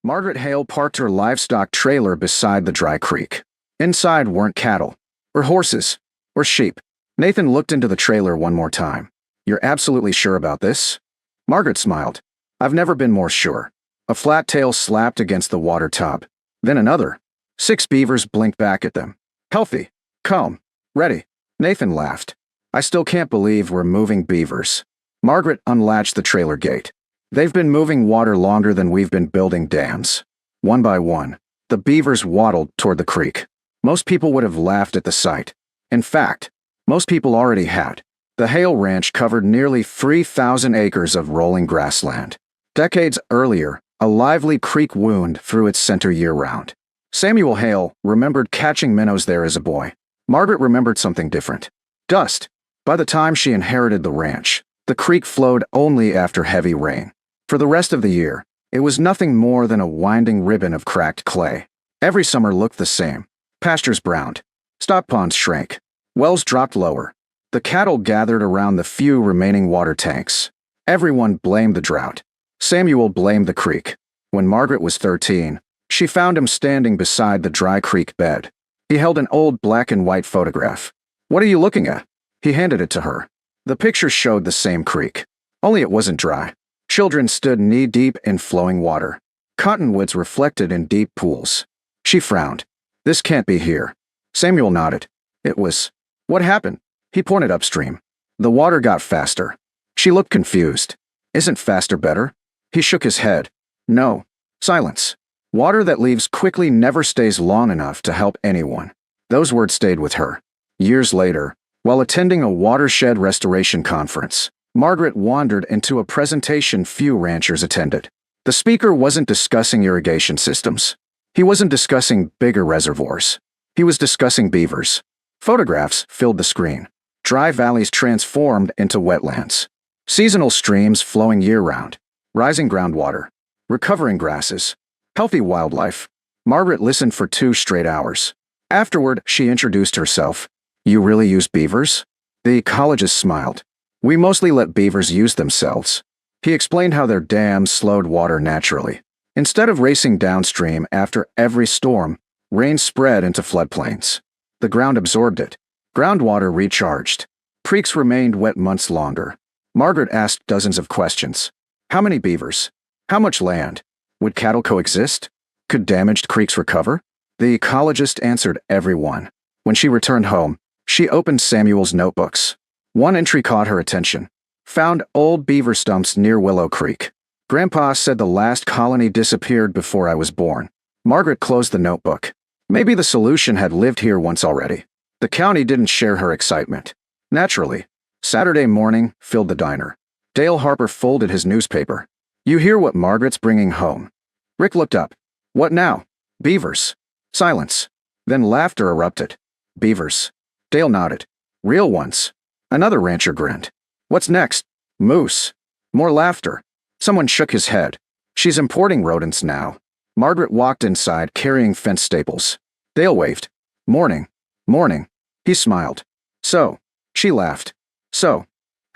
Margaret Hale parked her livestock trailer beside the dry creek. Inside weren't cattle, or horses, or sheep. Nathan looked into the trailer one more time. "You're absolutely sure about this?" Margaret smiled. "I've never been more sure." A flat tail slapped against the water tub. Then another. 6 beavers blinked back at them. "Healthy, calm, ready." Nathan laughed. "I still can't believe we're moving beavers." Margaret unlatched the trailer gate. "They've been moving water longer than we've been building dams." One by one, the beavers waddled toward the creek. Most people would have laughed at the sight. In fact, most people already had. The Hale Ranch covered nearly 3,000 acres of rolling grassland. Decades earlier, a lively creek wound through its center year-round. Samuel Hale remembered catching minnows there as a boy. Margaret remembered something different. Dust. By the time she inherited the ranch, the creek flowed only after heavy rain. For the rest of the year, it was nothing more than a winding ribbon of cracked clay. Every summer looked the same. Pastures browned. Stock ponds shrank. Wells dropped lower. The cattle gathered around the few remaining water tanks. Everyone blamed the drought. Samuel blamed the creek. When Margaret was 13, she found him standing beside the dry creek bed. He held an old black and white photograph. "What are you looking at?" He handed it to her. The picture showed the same creek, only it wasn't dry. Children stood knee-deep in flowing water. Cottonwoods reflected in deep pools. She frowned. "This can't be here." Samuel nodded. "It was." "What happened?" He pointed upstream. The water got faster. She looked confused. "Isn't faster better?" He shook his head. "No." Silence. Water that leaves quickly never stays long enough to help anyone. Those words stayed with her. Years later, while attending a watershed restoration conference, Margaret wandered into a presentation few ranchers attended. The speaker wasn't discussing irrigation systems. He wasn't discussing bigger reservoirs. He was discussing beavers. Photographs filled the screen. Dry valleys transformed into wetlands. Seasonal streams flowing year-round. Rising groundwater. Recovering grasses. Healthy wildlife. Margaret listened for 2 straight hours. Afterward, she introduced herself. "You really use beavers?" The ecologist smiled. "We mostly let beavers use themselves." He explained how their dams slowed water naturally. Instead of racing downstream after every storm, rain spread into floodplains. The ground absorbed it. Groundwater recharged. Creeks remained wet months longer. Margaret asked dozens of questions. How many beavers? How much land? Would cattle coexist? Could damaged creeks recover? The ecologist answered every one. When she returned home, she opened Samuel's notebooks. One entry caught her attention. Found old beaver stumps near Willow Creek. Grandpa said the last colony disappeared before I was born. Margaret closed the notebook. Maybe the solution had lived here once already. The county didn't share her excitement. Naturally, Saturday morning filled the diner. Dale Harper folded his newspaper. "You hear what Margaret's bringing home?" Rick looked up. "What now?" "Beavers." Silence. Then laughter erupted. "Beavers." Dale nodded. "Real ones." Another rancher grinned. "What's next?" "Moose." More laughter. Someone shook his head. "She's importing rodents now." Margaret walked inside carrying fence staples. Dale waved. "Morning. Morning." He smiled. "So." She laughed. "So.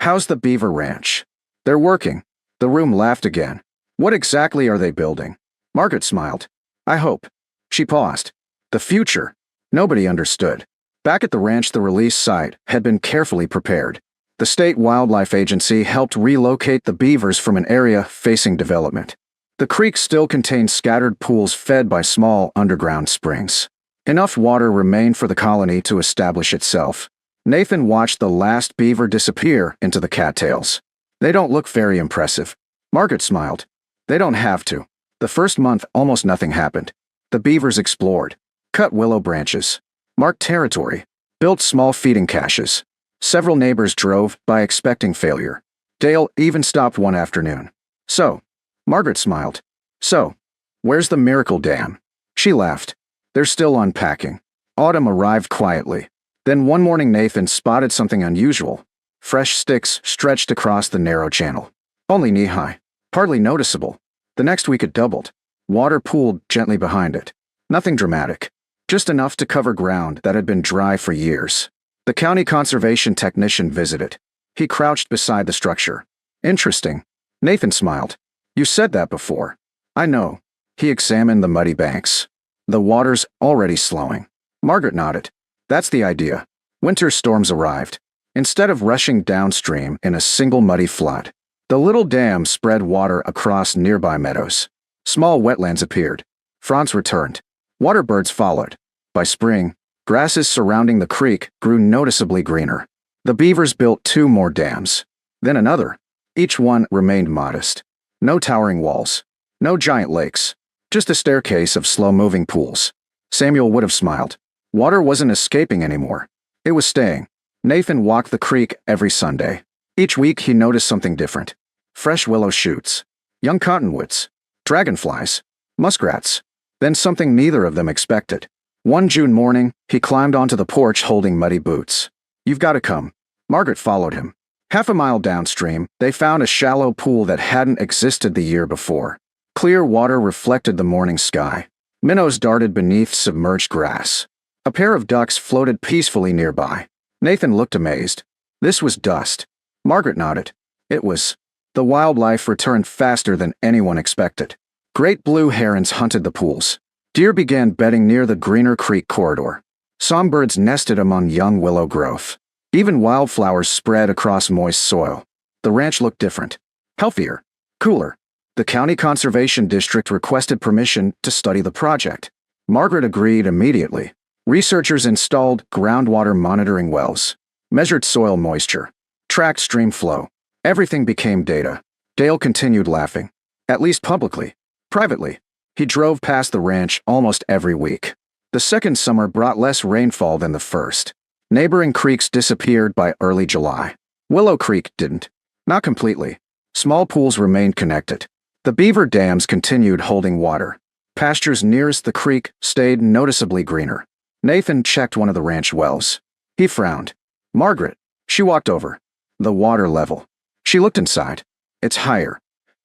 How's the beaver ranch?" "They're working." The room laughed again. "What exactly are they building?" Margaret smiled. "I hope." She paused. The future. Nobody understood. Back at the ranch, the release site had been carefully prepared. The state wildlife agency helped relocate the beavers from an area facing development. The creek still contained scattered pools fed by small underground springs. Enough water remained for the colony to establish itself. Nathan watched the last beaver disappear into the cattails. "They don't look very impressive." Margaret smiled. "They don't have to." The first month, almost nothing happened. The beavers explored, cut willow branches, marked territory, built small feeding caches. Several neighbors drove by expecting failure. Dale even stopped one afternoon. "So." Margaret smiled. "So. Where's the miracle dam?" She laughed. "They're still unpacking." Autumn arrived quietly. Then one morning Nathan spotted something unusual. Fresh sticks stretched across the narrow channel. Only knee-high. Hardly noticeable. The next week it doubled. Water pooled gently behind it. Nothing dramatic. Just enough to cover ground that had been dry for years. The county conservation technician visited. He crouched beside the structure. "Interesting." Nathan smiled. "You said that before." "I know. He examined the muddy banks. The water's already slowing. Margaret nodded. That's the idea. Winter storms arrived. Instead of rushing downstream in a single muddy flood, the little dam spread water across nearby meadows. Small wetlands appeared. Fronds returned. Water birds followed. By spring, grasses surrounding the creek grew noticeably greener. The Beavers built 2 more dams. Then another. Each one remained modest. No towering walls. No giant lakes. Just a staircase of slow-moving pools. Samuel would have smiled. Water wasn't escaping anymore. It was staying. Nathan walked the creek every Sunday. Each week he noticed something different. Fresh willow shoots. Young cottonwoods. Dragonflies. Muskrats. Then something neither of them expected. One June morning, he climbed onto the porch holding muddy boots. "You've got to come." Margaret followed him. Half a mile downstream, they found a shallow pool that hadn't existed the year before. Clear water reflected the morning sky. Minnows darted beneath submerged grass. A pair of ducks floated peacefully nearby. Nathan looked amazed. This was dust. Margaret nodded. It was. The wildlife returned faster than anyone expected. Great blue herons hunted the pools. Deer began bedding near the greener creek corridor. Songbirds nested among young willow growth. Even wildflowers spread across moist soil. The ranch looked different. Healthier. Cooler. The county conservation district requested permission to study the project. Margaret agreed immediately. Researchers installed groundwater monitoring wells, measured soil moisture, tracked stream flow. Everything became data. Dale continued laughing. At least publicly. Privately, he drove past the ranch almost every week. The second summer brought less rainfall than the first. Neighboring creeks disappeared by early July. Willow Creek didn't. Not completely. Small pools remained connected. The beaver dams continued holding water. Pastures nearest the creek stayed noticeably greener. Nathan checked one of the ranch wells. He frowned. Margaret. She walked over. The water level. She looked inside. It's higher.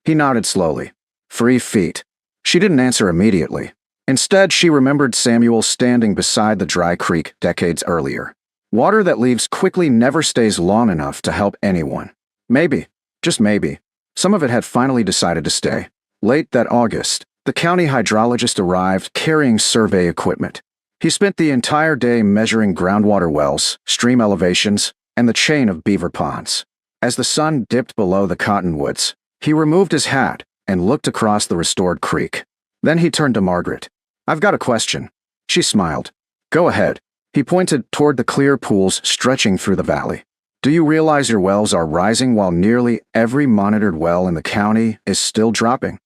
He nodded slowly. 3 feet. She didn't answer immediately. Instead, she remembered Samuel standing beside the dry creek decades earlier. Water that leaves quickly never stays long enough to help anyone. Maybe, just maybe, some of it had finally decided to stay. Late that August, the county hydrologist arrived carrying survey equipment. He spent the entire day measuring groundwater wells, stream elevations, and the chain of beaver ponds. As the sun dipped below the cottonwoods, he removed his hat and looked across the restored creek. Then he turned to Margaret. "I've got a question." She smiled. "Go ahead." He pointed toward the clear pools stretching through the valley. "Do you realize your wells are rising while nearly every monitored well in the county is still dropping?"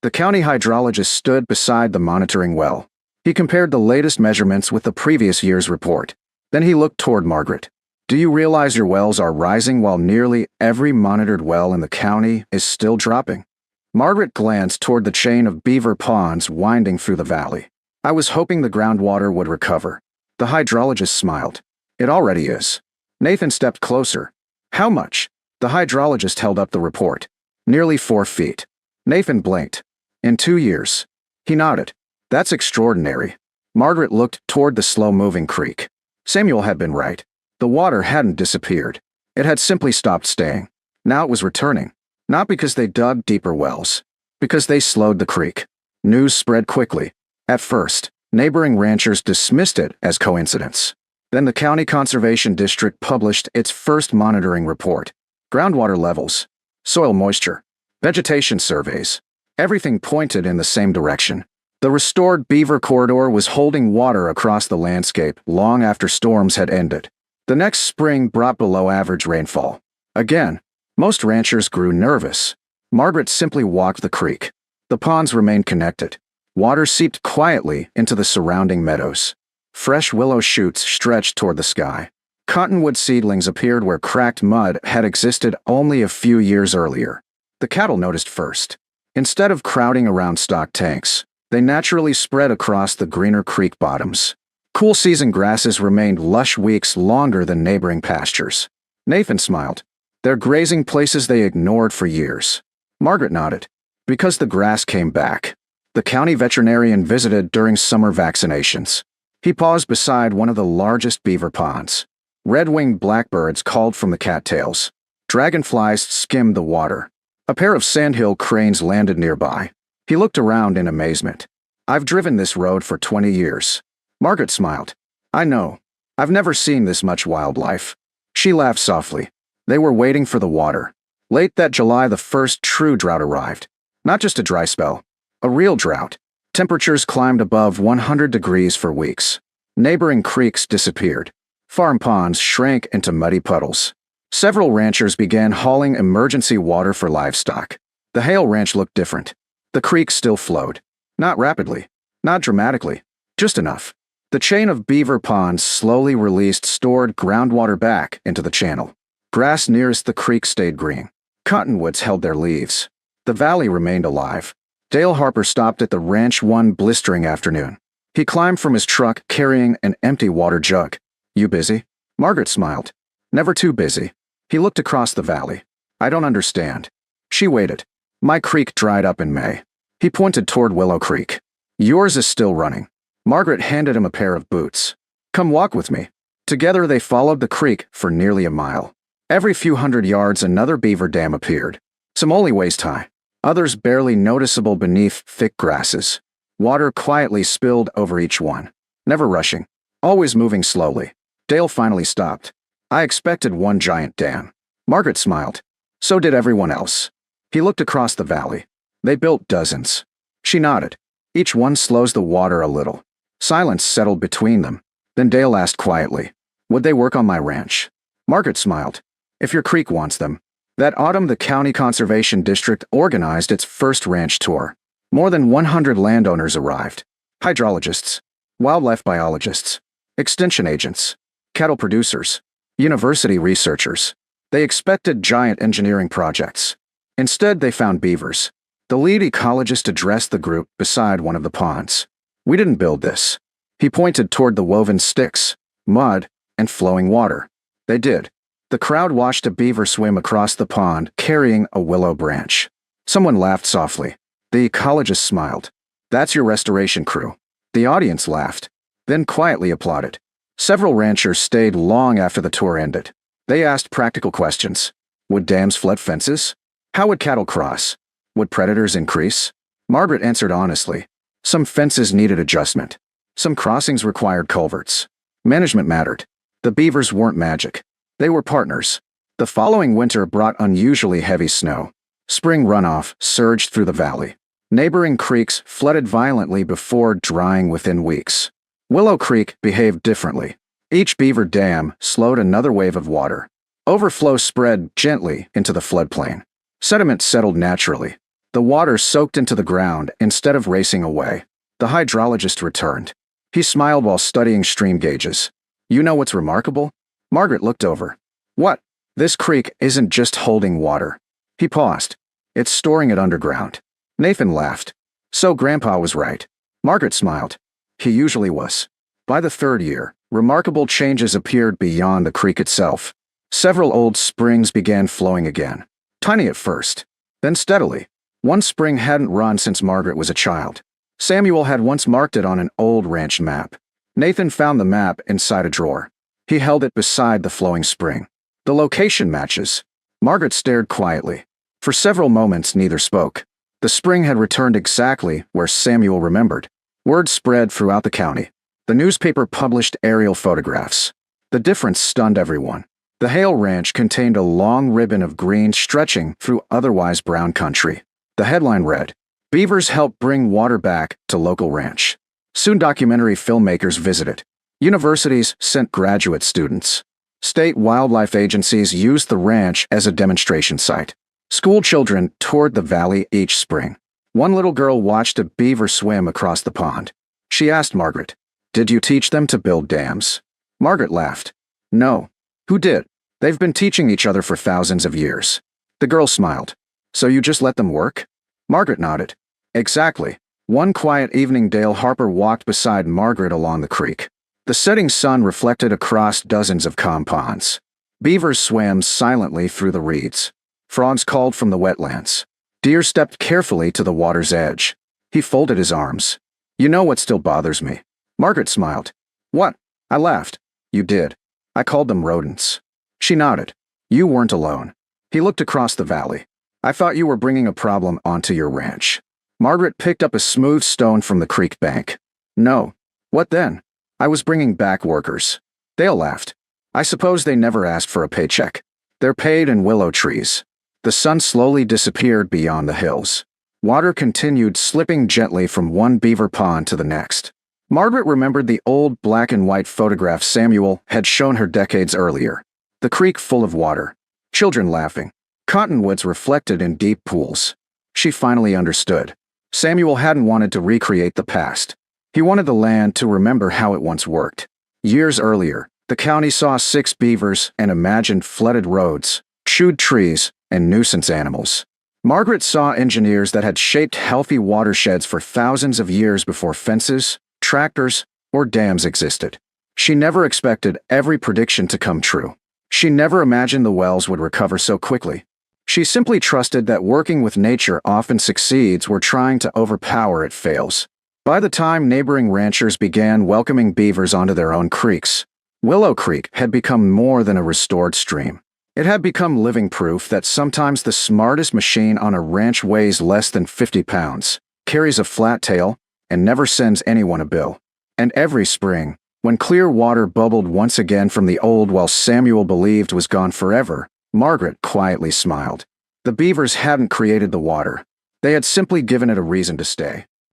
The county hydrologist stood beside the monitoring well. He compared the latest measurements with the previous year's report. Then he looked toward Margaret. "Do you realize your wells are rising while nearly every monitored well in the county is still dropping?" Margaret glanced toward the chain of beaver ponds winding through the valley. "I was hoping the groundwater would recover." The hydrologist smiled. "It already is." Nathan stepped closer. "How much?" The hydrologist held up the report. "Nearly 4 feet." Nathan blinked. "In 2 years." He nodded. "That's extraordinary." Margaret looked toward the slow-moving creek. Samuel had been right. The water hadn't disappeared. It had simply stopped staying. Now it was returning. Not because they dug deeper wells. Because they slowed the creek. News spread quickly. At first, neighboring ranchers dismissed it as coincidence. Then the county conservation district published its first monitoring report. Groundwater levels, soil moisture, vegetation surveys. Everything pointed in the same direction. The restored beaver corridor was holding water across the landscape long after storms had ended. The next spring brought below-average rainfall. Again, most ranchers grew nervous. Margaret simply walked the creek. The ponds remained connected. Water seeped quietly into the surrounding meadows. Fresh willow shoots stretched toward the sky. Cottonwood seedlings appeared where cracked mud had existed only a few years earlier. The cattle noticed first. Instead of crowding around stock tanks, they naturally spread across the greener creek bottoms. Cool season grasses remained lush weeks longer than neighboring pastures. Nathan smiled. They're grazing places they ignored for years. Margaret nodded. Because the grass came back. The county veterinarian visited during summer vaccinations. He paused beside one of the largest beaver ponds. Red-winged blackbirds called from the cattails. Dragonflies skimmed the water. A pair of sandhill cranes landed nearby. He looked around in amazement. I've driven this road for 20 years. Margaret smiled. I know. I've never seen this much wildlife. She laughed softly. They were waiting for the water. Late that July, the first true drought arrived. Not just a dry spell. A real drought. Temperatures climbed above 100 degrees for weeks. Neighboring creeks disappeared. Farm ponds shrank into muddy puddles. Several ranchers began hauling emergency water for livestock. The Hale Ranch looked different. The creek still flowed. Not rapidly. Not dramatically. Just enough. The chain of beaver ponds slowly released stored groundwater back into the channel. Grass nearest the creek stayed green. Cottonwoods held their leaves. The valley remained alive. Dale Harper stopped at the ranch one blistering afternoon. He climbed from his truck carrying an empty water jug. You busy? Margaret smiled. Never too busy. He looked across the valley. I don't understand. She waited. My creek dried up in May. He pointed toward Willow Creek. Yours is still running. Margaret handed him a pair of boots. Come walk with me. Together they followed the creek for nearly a mile. Every few hundred yards another beaver dam appeared. Some only waist high. Others barely noticeable beneath thick grasses. Water quietly spilled over each one. Never rushing. Always moving slowly. Dale finally stopped. I expected one giant dam. Margaret smiled. So did everyone else. He looked across the valley. They built dozens. She nodded. Each one slows the water a little. Silence settled between them. Then Dale asked quietly, would they work on my ranch? Margaret smiled. If your creek wants them. That autumn, the County Conservation District organized its first ranch tour. More than 100 landowners arrived. Hydrologists, wildlife biologists, extension agents, cattle producers, university researchers. They expected giant engineering projects. Instead, they found beavers. The lead ecologist addressed the group beside one of the ponds. We didn't build this. He pointed toward the woven sticks, mud, and flowing water. They did. The crowd watched a beaver swim across the pond carrying a willow branch. Someone laughed softly. The ecologist smiled. That's your restoration crew. The audience laughed, then quietly applauded. Several ranchers stayed long after the tour ended. They asked practical questions. Would dams flood fences? How would cattle cross? Would predators increase? Margaret answered honestly. Some fences needed adjustment. Some crossings required culverts. Management mattered. The beavers weren't magic. They were partners. The following winter brought unusually heavy snow. Spring runoff surged through the valley. Neighboring creeks flooded violently before drying within weeks. Willow Creek behaved differently. Each beaver dam slowed another wave of water. Overflow spread gently into the floodplain. Sediment settled naturally. The water soaked into the ground instead of racing away. The hydrologist returned. He smiled while studying stream gauges. You know what's remarkable? Margaret looked over. What? This creek isn't just holding water. He paused. It's storing it underground. Nathan laughed. So Grandpa was right. Margaret smiled. He usually was. By the third year, remarkable changes appeared beyond the creek itself. Several old springs began flowing again. Tiny at first, then steadily. One spring hadn't run since Margaret was a child. Samuel had once marked it on an old ranch map. Nathan found the map inside a drawer. He held it beside the flowing spring. The location matches. Margaret stared quietly. For several moments, neither spoke. The spring had returned exactly where Samuel remembered. Word spread throughout the county. The newspaper published aerial photographs. The difference stunned everyone. The Hale Ranch contained a long ribbon of green stretching through otherwise brown country. The headline read, Beavers help bring water back to local ranch. Soon documentary filmmakers visited. Universities sent graduate students. State wildlife agencies used the ranch as a demonstration site. School children toured the valley each spring. One little girl watched a beaver swim across the pond. She asked Margaret, Did you teach them to build dams? Margaret laughed. No. Who did? They've been teaching each other for thousands of years. The girl smiled. So you just let them work? Margaret nodded. Exactly. One quiet evening, Dale Harper walked beside Margaret along the creek. The setting sun reflected across dozens of ponds. Beavers swam silently through the reeds. Frogs called from the wetlands. Deer stepped carefully to the water's edge. He folded his arms. You know what still bothers me? Margaret smiled. What? I laughed. You did. I called them rodents. She nodded. You weren't alone. He looked across the valley. I thought you were bringing a problem onto your ranch. Margaret picked up a smooth stone from the creek bank. No. What then? I was bringing back workers. Dale laughed. I suppose they never asked for a paycheck. They're paid in willow trees. The sun slowly disappeared beyond the hills. Water continued slipping gently from one beaver pond to the next. Margaret remembered the old black and white photograph Samuel had shown her decades earlier. The creek full of water. Children laughing. Cottonwoods reflected in deep pools. She finally understood. Samuel hadn't wanted to recreate the past. He wanted the land to remember how it once worked. Years earlier, the county saw 6 beavers and imagined flooded roads, chewed trees, and nuisance animals. Margaret saw engineers that had shaped healthy watersheds for thousands of years before fences, tractors, or dams existed. She never expected every prediction to come true. She never imagined the wells would recover so quickly. She simply trusted that working with nature often succeeds where trying to overpower it fails. By the time neighboring ranchers began welcoming beavers onto their own creeks, Willow Creek had become more than a restored stream. It had become living proof that sometimes the smartest machine on a ranch weighs less than 50 pounds, carries a flat tail, and never sends anyone a bill. And every spring, when clear water bubbled once again from the old well Samuel believed was gone forever, Margaret quietly smiled. The beavers hadn't created the water. They had simply given it a reason to stay.